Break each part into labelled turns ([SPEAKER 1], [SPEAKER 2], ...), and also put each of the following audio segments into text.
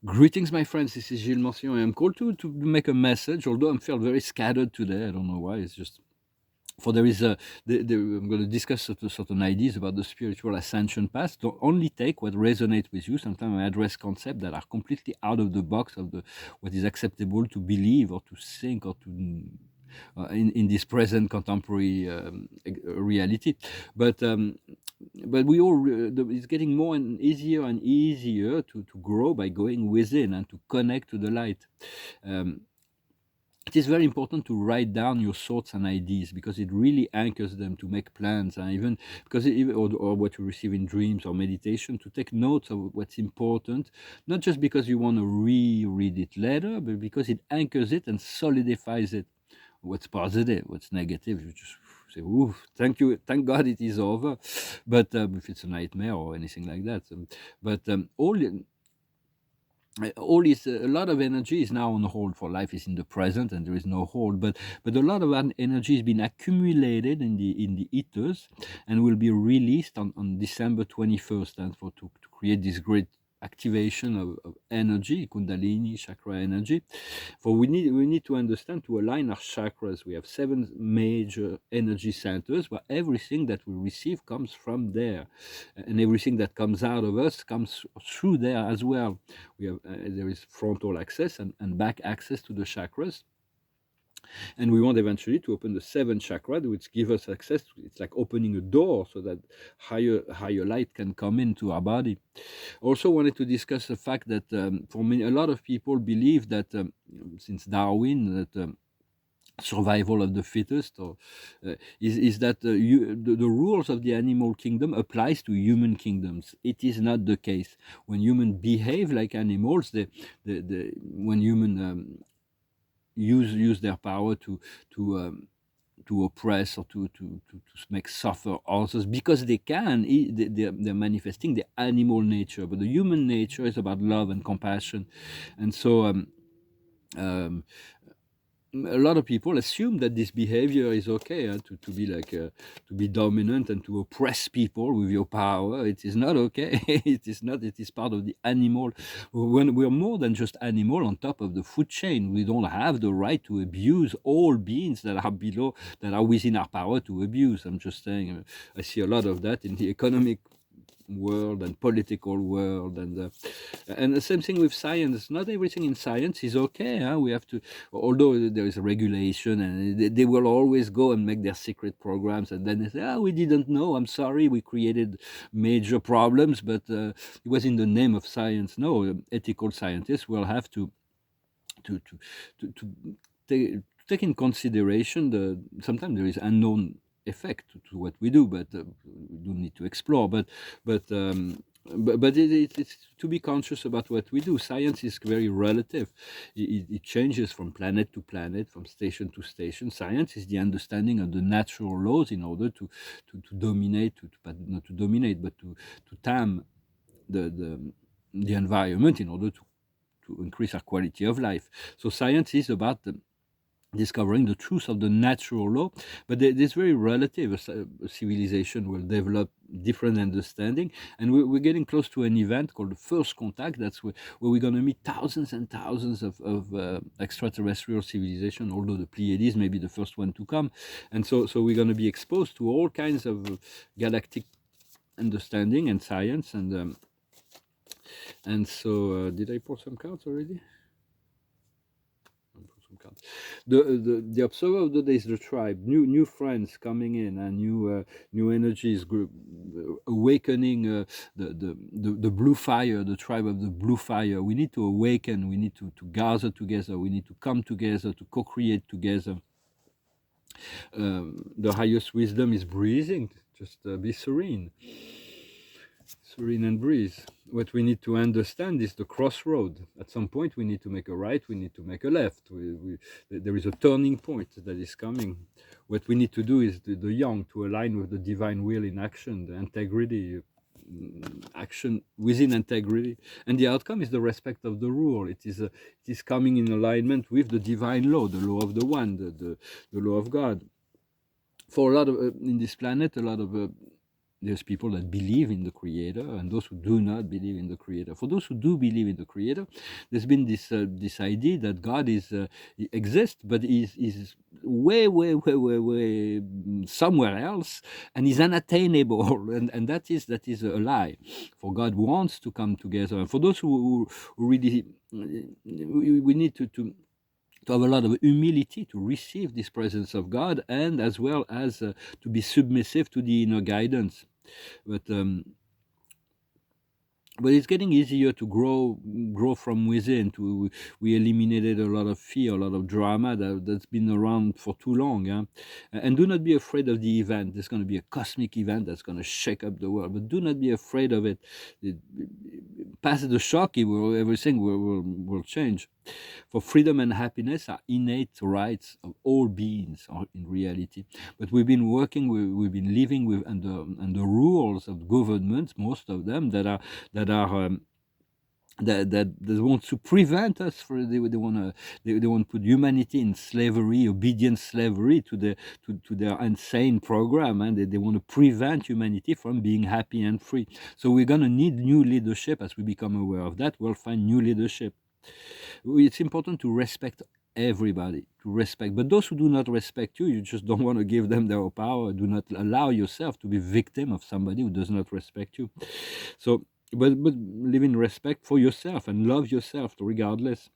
[SPEAKER 1] Greetings, my friends. This is Gilles Morcillon. I am called to make a message, although I feel very scattered today. I don't know why. It's just for there is a. I'm going to discuss certain ideas about the spiritual ascension path. Don't only take what resonates with you. Sometimes I address concepts that are completely out of the box of the what is acceptable to believe or to think or to in this present contemporary reality. But we all it's getting more and easier to grow by going within and to connect to the light. Um, it is very important to write down your thoughts and ideas because it really anchors them to make plans and even because or what you receive in dreams or meditation, to take notes of what's important, not just because you want to reread it later, but because it anchors it and solidifies it. What's positive, what's negative, you just say, "Ooh, thank you, thank God it is over." But if it's a nightmare or anything like that, but all is a lot of energy is now on hold, for life is in the present and there is no hold, but a lot of energy has been accumulated in the ethers and will be released on December 21st, and to create this great activation of energy, kundalini chakra energy. For we need to understand, to align our chakras, we have 7 major energy centers where everything that we receive comes from there, and everything that comes out of us comes through there as well. We have there is frontal access and back access to the chakras, and we want eventually to open the 7th chakra, which give us access to, it's like opening a door so that higher light can come into our body. Also wanted to discuss the fact that for many, a lot of people believe that since Darwin, that survival of the fittest, or is that the rules of the animal kingdom applies to human kingdoms. It is not the case. When humans behave like animals, when human use their power to oppress or to make suffer others because they can, they're manifesting the animal nature, but the human nature is about love and compassion. And so um, a lot of people assume that this behavior is okay, to be like to be dominant and to oppress people with your power. It is not okay. It is not. It is part of the animal. When we're more than just animal on top of the food chain, we don't have the right to abuse all beings that are below, that are within our power to abuse. I'm just saying. I see a lot of that in the economic world and political world, and the same thing with science. Not everything in science is okay. We have to, although there is a regulation, and they will always go and make their secret programs, and then they say, "Oh, we didn't know. I'm sorry, we created major problems, but it was in the name of science." No, ethical scientists will have to to take in consideration sometimes there is unknown effect to what we do, but we do need to explore. But it's to be conscious about what we do. Science is very relative. It changes from planet to planet, from station to station. Science is the understanding of the natural laws in order to dominate, but not to dominate, but to tame the environment in order to increase our quality of life. So science is about discovering the truth of the natural law, but it's very relative. A civilization will develop different understanding, and we're getting close to an event called the First Contact. That's where we're going to meet thousands and thousands of extraterrestrial civilization, although the Pleiades may be the first one to come. And so we're going to be exposed to all kinds of galactic understanding and science. And so did I pull some cards already? The observer of the day is the tribe. New friends coming in, and new energies, awakening the blue fire, the tribe of the blue fire. We need to awaken. We need to gather together. We need to come together to co-create together. The highest wisdom is breathing. Just be serene. Serene and breathe. What we need to understand is the crossroad. At some point, we need to make a right, we need to make a left. There is a turning point that is coming. What we need to do is the yang, to align with the divine will in action, the integrity, action within integrity. And the outcome is the respect of the rule. It is coming in alignment with the divine law, the law of the one, the law of God. For a lot of, in this planet, a lot of there's people that believe in the Creator and those who do not believe in the Creator. For those who do believe in the Creator, there's been this idea that God he exists, but is way somewhere else, and is unattainable, and that is a lie. For God wants to come together, and for those who really we need to have a lot of humility to receive this presence of God, and as well as to be submissive to the inner guidance. But but it's getting easier to grow from within. We eliminated a lot of fear, a lot of drama that's been around for too long. Huh? And do not be afraid of the event. There's going to be a cosmic event that's going to shake up the world, but do not be afraid of it. Past the shock, everything will change. For freedom and happiness are innate rights of all beings in reality. But we've been we've been living with under rules of governments, most of them that are that want to prevent us they want to put humanity in slavery, obedient slavery to their insane program, and they want to prevent humanity from being happy and free. So we're going to need new leadership. As we become aware of that, we'll find new leadership. It's important to respect everybody, but those who do not respect you, you just don't want to give them their power. Do not allow yourself to be victim of somebody who does not respect you. So but live in respect for yourself and love yourself regardless.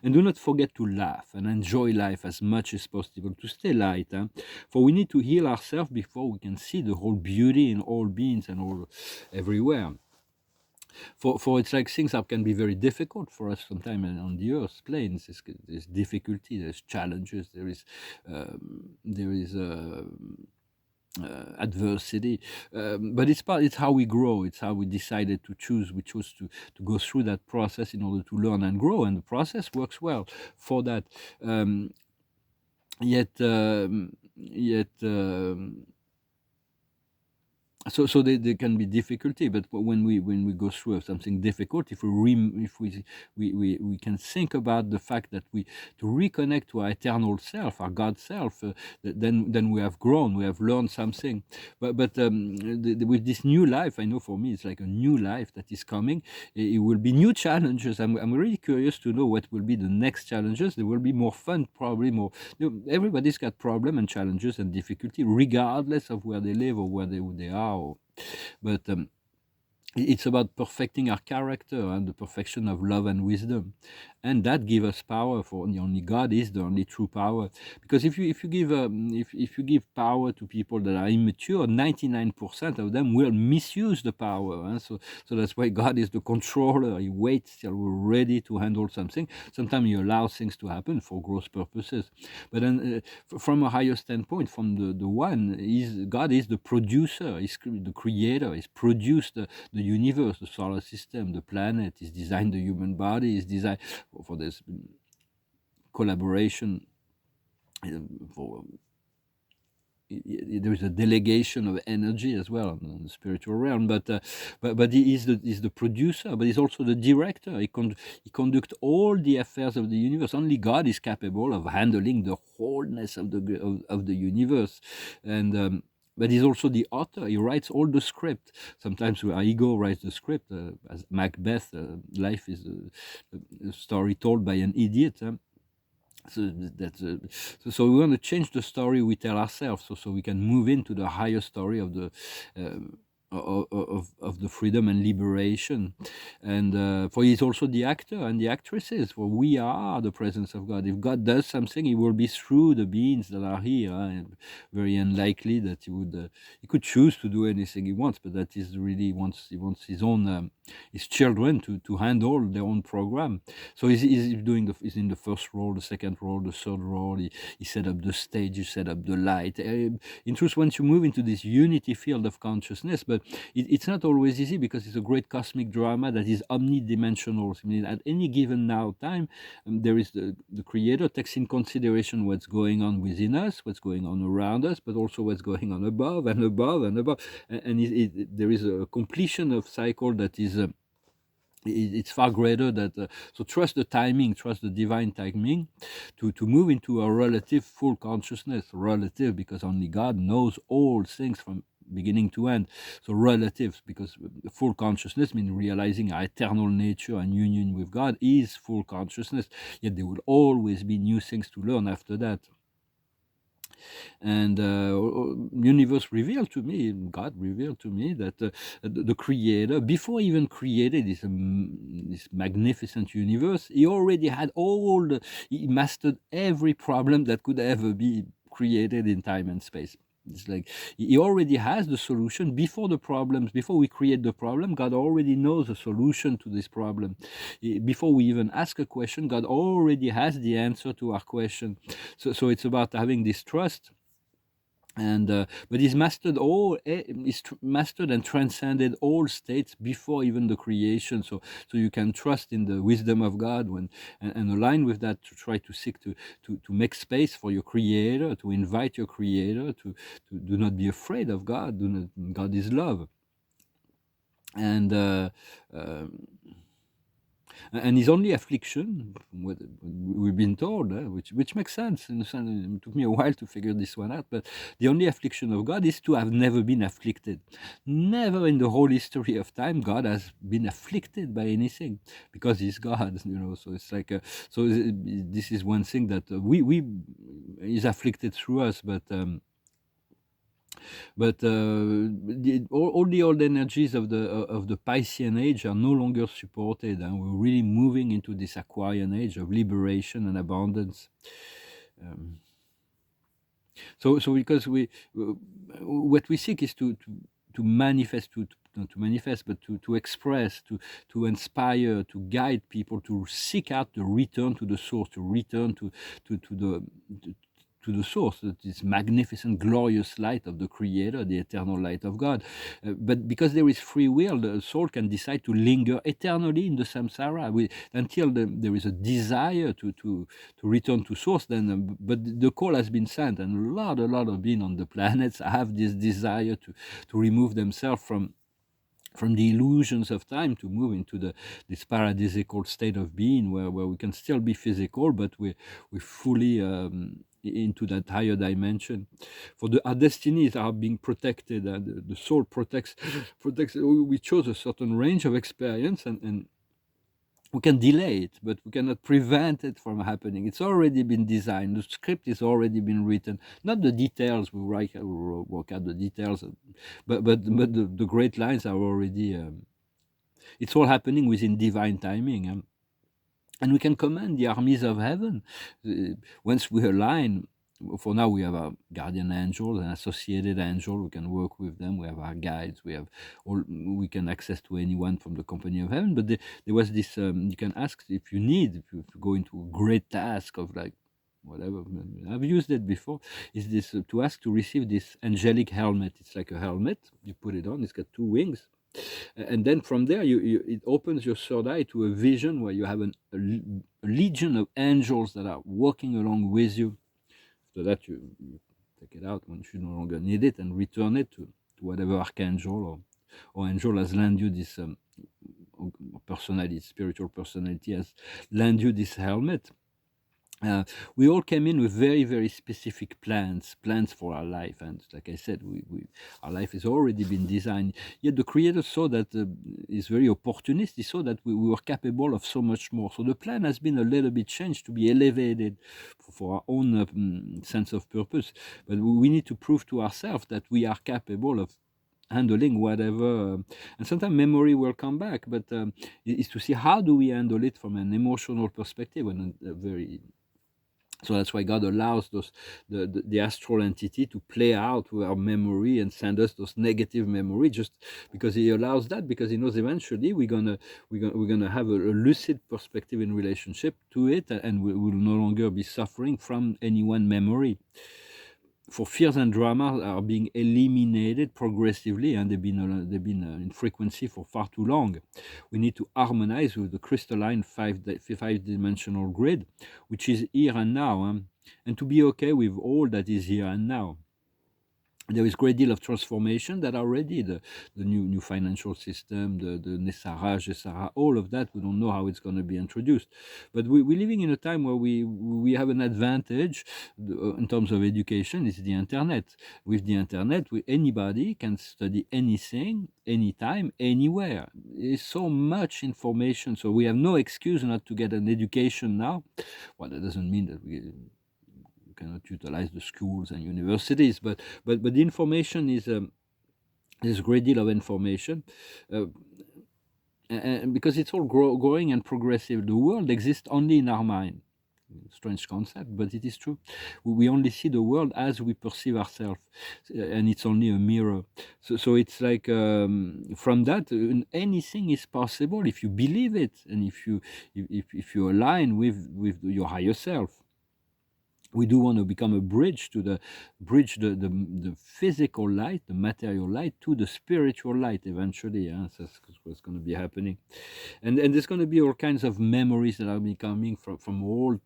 [SPEAKER 1] And do not forget to laugh and enjoy life as much as possible, to stay light. Huh? For we need to heal ourselves before we can see the whole beauty in all beings and all everywhere. For it's like things that can be very difficult for us sometimes on the earth planes. There's difficulty, there's challenges, there is adversity, but it's how we grow. It's how we decided to choose. We chose to go through that process in order to learn and grow, and the process works well for that. Yet so there can be difficulty, but when we go through something difficult, if we can think about the fact that we to reconnect to our eternal self, our God self, then we have grown, we have learned something. But with this new life, I know for me it's like a new life that is coming. It will be new challenges. I'm really curious to know what will be the next challenges. There will be more fun, probably more. Everybody's got problem and challenges and difficulty, regardless of where they live or where they are. But it's about perfecting our character and the perfection of love and wisdom, and that gives us power. For only God is the only true power. Because if you give power to people that are immature, 99% of them will misuse the power. Huh? So that's why God is the controller. He waits till we're ready to handle something. Sometimes He allows things to happen for growth purposes. But then, from a higher standpoint, from the one, God is the producer. He's the creator. He's produced the universe, the solar system, the planet. He's designed the human body. He's designed for this collaboration. There is a delegation of energy as well in the spiritual realm, but he is the producer, but he's also the director. He conducts all the affairs of the universe. Only God is capable of handling the wholeness of the universe, and but he's also the author. He writes all the script. Sometimes our ego writes the script, as Macbeth. Life is a story told by an idiot. So we want to change the story we tell ourselves, so we can move into the higher story of the of the freedom and liberation. And for he's also the actor and the actresses, for we are the presence of God. If God does something, He will be through the beings that are here. And very unlikely that he could choose to do anything He wants, but that is really he wants His own His children to handle their own program. So he's in the first role, the second role, the third role. He set up the stage, he set up the light. In truth, once you move into this unity field of consciousness, but it's not always easy, because it's a great cosmic drama that is omnidimensional. I mean, at any given now time, there is the Creator takes in consideration what's going on within us, what's going on around us, but also what's going on above and above and above. And there is a completion of cycle that is it's far greater. So trust the timing, trust the divine timing to move into a relative full consciousness. Relative, because only God knows all things from beginning to end. So relative, because full consciousness means realizing our eternal nature and union with God is full consciousness. Yet there will always be new things to learn after that. And universe revealed to me, God revealed to me that the creator, before he even created this magnificent universe, he already had he mastered every problem that could ever be created in time and space. It's like he already has the solution before the problems, before we create the problem. God already knows the solution to this problem. Before we even ask a question, God already has the answer to our question. So it's about having this trust. And but he's mastered and transcended all states before even the creation. So you can trust in the wisdom of God and align with that, to try to seek to make space for your creator, to invite your creator to do not be afraid of God. God is love. And and his only affliction, what we've been told, which makes sense. In the sense, it took me a while to figure this one out, but the only affliction of God is to have never been afflicted. Never in the whole history of time God has been afflicted by anything, because he's God, So it's like this is one thing that we is afflicted through us, but all the old energies of the Piscean age are no longer supported, and we're really moving into this Aquarian age of liberation and abundance. So because what we seek is to manifest, not to manifest, but to express, to inspire, to guide people to seek out the return to the source, to return to the source, this magnificent, glorious light of the Creator, the eternal light of God. But because there is free will, the soul can decide to linger eternally in the samsara until there is a desire to return to source. Then, but the call has been sent, and a lot of beings on the planets have this desire to remove themselves from the illusions of time, to move into this paradisical state of being where we can still be physical, but we're fully into that higher dimension. For our destinies are being protected, and the soul protects. We chose a certain range of experience, and we can delay it, but we cannot prevent it from happening. It's already been designed. The script is already been written. Not the details. We work out the details, but the great lines are already. It's all happening within divine timing, and we can command the armies of heaven once we align. For now, we have our guardian angels and associated angels. We can work with them. We have our guides. We can access to anyone from the company of heaven. But there was this. You can ask if you need. If you go into a great task of like whatever. I've used it before. Is this to ask to receive this angelic helmet? It's like a helmet. You put it on. It's got two wings. And then from there, it opens your third eye to a vision where you have a legion of angels that are walking along with you. So that you take it out when you no longer need it, and return it to whatever archangel or angel has lent you this personality, spiritual personality has lent you this helmet. We all came in with very, very specific plans for our life, and like I said, our life has already been designed. Yet the Creator saw that is very opportunist. He saw that we were capable of so much more. So the plan has been a little bit changed to be elevated for our own sense of purpose. But we need to prove to ourselves that we are capable of handling whatever, and sometimes memory will come back, but is to see how do we handle it from an emotional perspective, and a very. So that's why God allows the astral entity to play out with our memory and send us those negative memory, just because He allows that, because He knows eventually we're gonna have a lucid perspective in relationship to it, and we will no longer be suffering from any one memory. For fears and dramas are being eliminated progressively, and they've been in frequency for far too long. We need to harmonize with the crystalline five-dimensional grid, which is here and now, and to be okay with all that is here and now. there is a great deal of transformation that are ready. The new financial system, the Nessara, Gesara, all of that, we don't know how it's going to be introduced. But we're living in a time where we have an advantage in terms of education. It's the internet. With the internet, anybody can study anything, anytime, anywhere. There's so much information, so we have no excuse not to get an education now. Well, that doesn't mean that we cannot utilize the schools and universities, but the information is there's a great deal of information, uh, and because it's all growing and progressive. The world exists only in our mind. Strange concept, but it is true. We only see the world as we perceive ourselves, and it's only a mirror. So it's like, from that, anything is possible if you believe it, and if you align with your higher self. We do want to become a bridge to the physical light, the material light, to the spiritual light eventually. So that's what's going to be happening, and there's going to be all kinds of memories that are becoming from all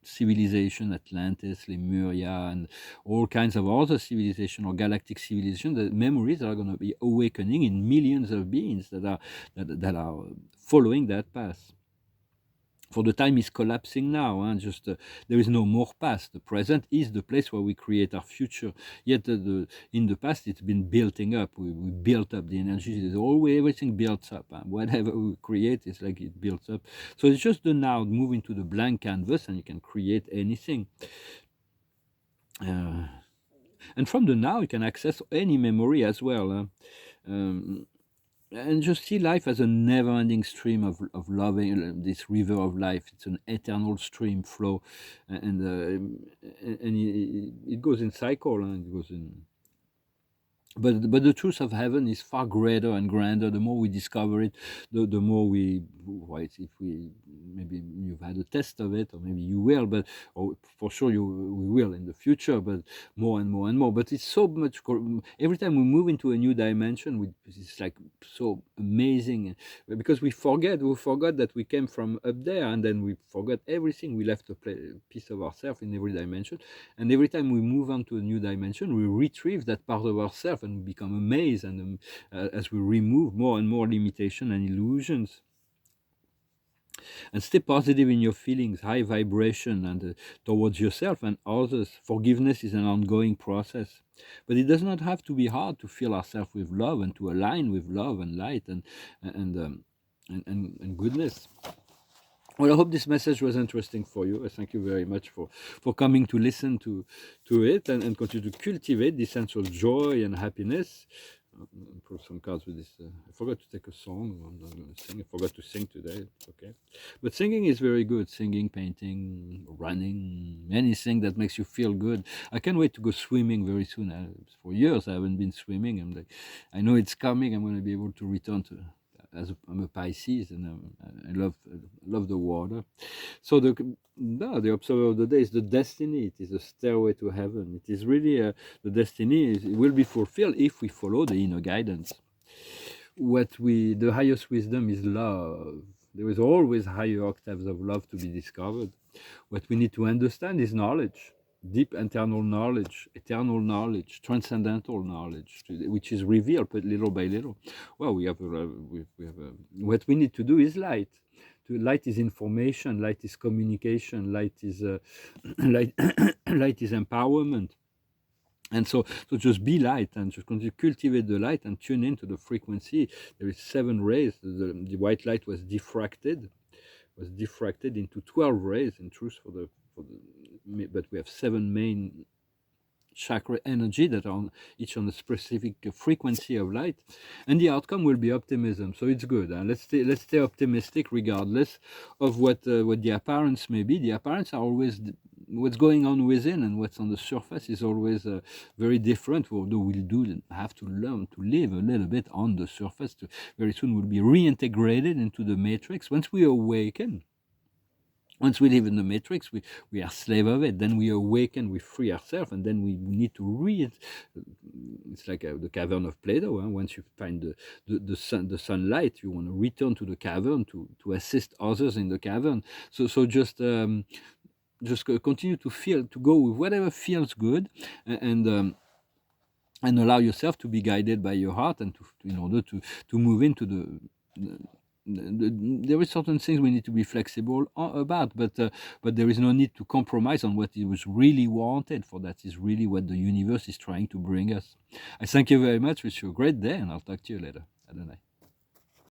[SPEAKER 1] civilization, Atlantis, Lemuria, and all kinds of other civilization or galactic civilization. The memories are going to be awakening in millions of beings that are following that path. For the time is collapsing now. Just there is no more past. The present is the place where we create our future. Yet in the past, it's been building up. We built up the energy. There's always everything builds up. Whatever we create, it's like it builds up. So it's just the now, moving to the blank canvas, and you can create anything. And from the now, you can access any memory as well. And just see life as a never-ending stream of loving, this river of life. It's an eternal stream flow, and it goes in cycle, and it goes in. But the truth of heaven is far greater and grander. The more we discover it, the more we. Right, if we maybe you've had a test of it, or maybe you will, but or for sure we will in the future. But more and more and more. But it's so much. Every time we move into a new dimension, it's like so amazing, because we forgot that we came from up there, and then we forgot everything. We left a piece of ourselves in every dimension, and every time we move on to a new dimension, we retrieve that part of ourselves and become amazed, and as we remove more and more limitation and illusions. And stay positive in your feelings, high vibration, and towards yourself and others. Forgiveness is an ongoing process, but it does not have to be hard to fill ourselves with love and to align with love and light and goodness. Well, I hope this message was interesting for you. I thank you very much for coming to listen to it, and continue to cultivate this sense of joy and happiness. Pull some cards with this. I forgot to take a song. I'm not going to sing. I forgot to sing today. Okay, but singing is very good. Singing, painting, running, anything that makes you feel good. I can't wait to go swimming very soon. For years I haven't been swimming. I know it's coming. I'm going to be able to return to. I'm a Pisces, and I love the water. So the observer of the day is the destiny. It is a stairway to heaven. It is really the destiny. It will be fulfilled if we follow the inner guidance. The highest wisdom is love. There is always higher octaves of love to be discovered. What we need to understand is knowledge. Deep internal knowledge, eternal knowledge, transcendental knowledge, which is revealed little by little. Well, we have what we need to do is light. Light is information. Light is communication. Light is light. Light is empowerment. And so just be light, and just continue to cultivate the light and tune into the frequency. There is 7 rays. The white light was diffracted into 12 rays in truth but we have 7 main chakra energy that are each on a specific frequency of light, and the outcome will be optimism. So it's good. Let's stay optimistic regardless of what the appearance may be. The appearance are always what's going on within, and what's on the surface is always very different. Although we'll have to learn to live a little bit on the surface. Very soon we'll be reintegrated into the matrix. Once we awaken, once we live in the matrix, we are slave of it. Then we awaken, we free ourselves, and then we need to it's like the cavern of Plato. Once you find the sunlight, you want to return to the cavern to assist others in the cavern. So just continue to go with whatever feels good, and and allow yourself to be guided by your heart, and in order to move into there is certain things we need to be flexible about, but there is no need to compromise on what it was really wanted. For that is really what the universe is trying to bring us. I thank you very much. Wish you a great day, and I'll talk to you later. Adonai.